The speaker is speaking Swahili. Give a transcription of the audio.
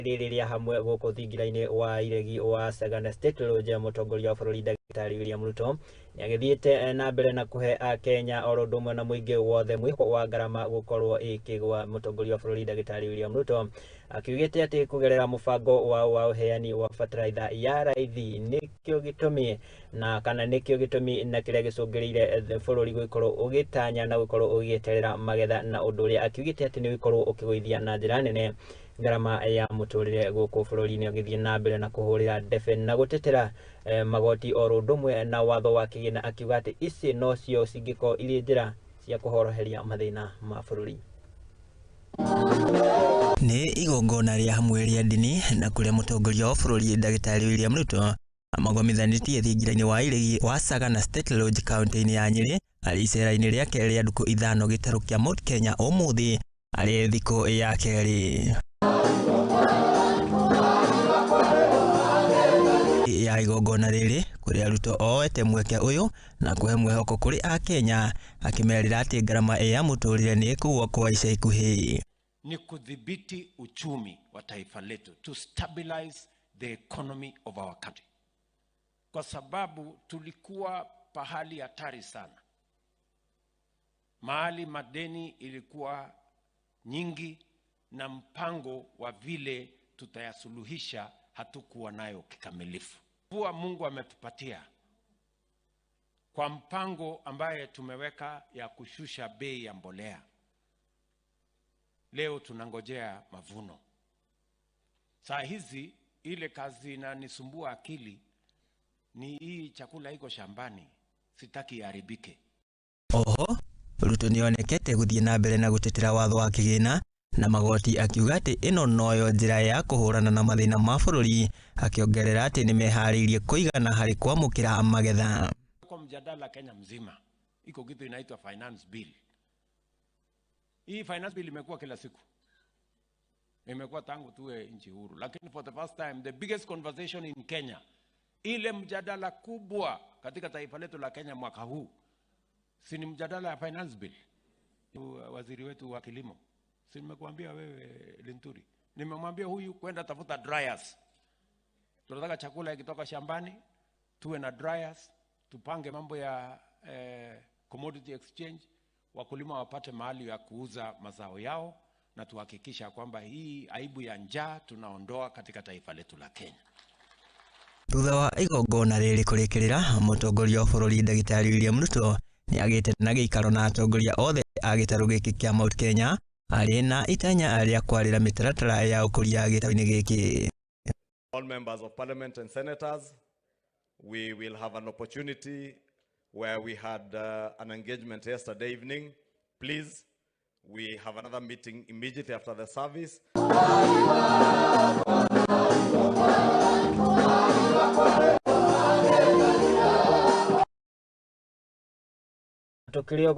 makirĩrĩria hamwe gũkũ thingira-inĩ wa iregi wa Sagana State Lodge. Mũtongoria wa bũrũri Ndagĩtarĩ William Ruto nĩagĩthiĩte na mbere na kũhe Akenya oro ũndũ ũmwe na mũingĩ wothe mwĩhoko wa ngarama gũkorwo ĩkĩgwa. Mũtongoria wa bũrũri Ndagĩtarĩ William Ruto akiugĩte atĩ kũgerera mũbango wa ũheani wa bataraitha ya raithi nĩkĩo gĩtũmi na kĩrĩa gĩcũngĩrĩire bũrũri gũkorwo ũgĩtanya na gũkorwo ũgĩeterera magetha, na ũndũ ũrĩa akiugĩte atĩ nĩ gũkorwo ũkĩgũithia na njĩra nene ngarama ya mũtũrĩre gũkũ bũrũri-inĩ. Agĩthiĩ na mbere na kũhũrĩra ndebe na gũtetera magoti oro ũndũ ũmwe na watho wa kĩgĩna, akiuga atĩ ici nocio cingĩkorwo irĩ njĩra cia kũhoroheria mathĩna ma bũrũri. Nĩ igongona rĩa hamwe rĩa ndini na kũrĩa mũtongoria wa bũrũri Ndagĩtarĩ William Ruto amagomithanĩtie thingira-inĩ wa iregi wa Sagana State Lodge kaunti-inĩ ya Nyeri arĩ icera-inĩ rĩake rĩa ndukũ ithano gĩtarũ kĩa Mount Kenya ũmũthĩ arĩ thikũ ya kerĩ ya igongona rĩrĩ, kũrĩa Ruto oete mweke ũyũ na kũhe mwĩhoko kũrĩ Akenya, akĩmerĩra atĩ ngarama ya mũtũrĩre nĩ ĩkũgwa kwa ica ikuhĩ. Ni kudhibiti uchumi wa taifa letu, to stabilize the economy of our country, kwa sababu tulikuwa pahali hatari sana, mahali madeni ilikuwa nyingi na mpango wa vile tutayasuluhisha hatukuwa nayo kikamilifu. Kwa Mungu ametupatia kwa mpango ambaye tumeweka ya kushusha bei ya mbolea. Leo tunangojea mavuno. Saa hizi ile kazi inanisumbua akili ni hii chakula iko shambani, sitaki iharibike. Oho, Ruto nĩonekete gũthiĩ na mbere na gũtetera watho wa kĩgĩna na magoti, akiuga atĩ ĩno noyo njĩra ya kũhũrana na mathĩna ma bũrũri, akiongerera atĩ nĩmeharĩirie kũigana harĩ kwamũkĩra magetha. Kwa mjadala Kenya mzima iko kitu inaitwa finance bill. Hii finance bill imekuwa kila siku, imekuwa tangu tuwe nchi huru, lakini for the first time the biggest conversation in Kenya, ile mjadala kubwa katika taifa letu la Kenya mwaka huu, si ni mjadala ya finance bill. Waziri wetu wa kilimo, si nimekuambia wewe Linturi, nimemwambia huyu kwenda tafuta dryers. Tunataka chakula ikitoka shambani tuwe na dryers, tupange mambo ya commodity exchange, wakulima wapate mahali ya kuuza mazao yao, na tuhakikisha kwamba hii aibu ya njaa tunaondoa katika taifa letu la Kenya. Thutha wa igongona rĩrĩ kũrĩkĩrĩra, mũtongoria wa bũrũri Ndagĩtarĩ William Ruto nĩagĩte na gĩikaro na atongoria othe a gĩtarũ gĩkĩ kĩa Mount Kenya arĩ na itanya rĩa kwarĩra mĩtaratara ya ũkũria gĩtarũ-inĩ gĩkĩ. All members of parliament and senators, we will have an opportunity where we had an engagement yesterday evening. Please, we have another meeting immediately after the service. Tukio